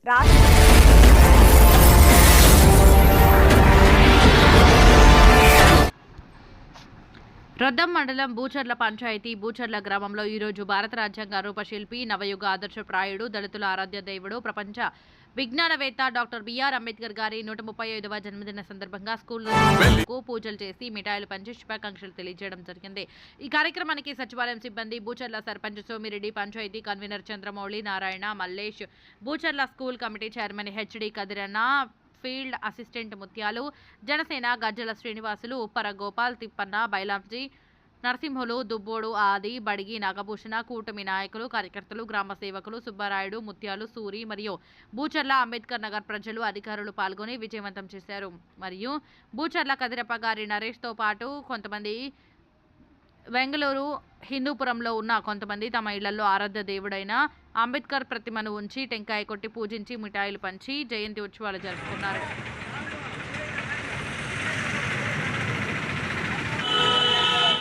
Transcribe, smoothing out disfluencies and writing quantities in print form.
రొద్దం మండలం బూచర్ల పంచాయతీ బూచర్ల గ్రామంలో ఈరోజు భారత రాజ్యాంగ రూపశిల్పి నవయుగ ఆదర్శప్రాయుడు దళితుల ఆరాధ్య దేవుడు ప్రపంచ విజ్ఞానవేత్త డాక్టర్ బిఆర్ అంబేద్కర్ గారి 135వ జన్మదిన సందర్భంగా స్కూళ్లకు పూజలు చేసి మిఠాయిలు పంచి శుభాకాంక్షలు తెలియజేయడం జరిగింది. ఈ కార్యక్రమానికి సచివాలయం సిబ్బంది, Bucharla sarpanch Somireddy, panchayati convener Chandramouli, Narayana, Mallesh, Bucharla school committee chairman HD Kadiranna, field assistant Mutyalu, Janasena గజ్జల శ్రీనివాసులు, ఉప్పర గోపాల్, తిప్పన్న, బైలాంజీ, నరసింహులు, దుబ్బోడు, ఆది, బడిగి నాగభూషణ, కూటమి నాయకులు, కార్యకర్తలు, గ్రామ సేవకులు, సుబ్బారాయుడు, ముత్యాలు, సూరి మరియు బూచర్ల అంబేద్కర్ నగర్ ప్రజలు, అధికారులు పాల్గొని విజయవంతం చేశారు. మరియు బూచర్ల కదిరప్ప గారి నరేష్తో పాటు కొంతమంది బెంగళూరు హిందూపురంలో ఉన్న కొంతమంది తమ ఇళ్లలో ఆరాధ్య దేవుడైన అంబేద్కర్ ప్రతిమను ఉంచి టెంకాయ కొట్టి పూజించి మిఠాయిలు పంచి జయంతి ఉత్సవాలు జరుపుకున్నారు.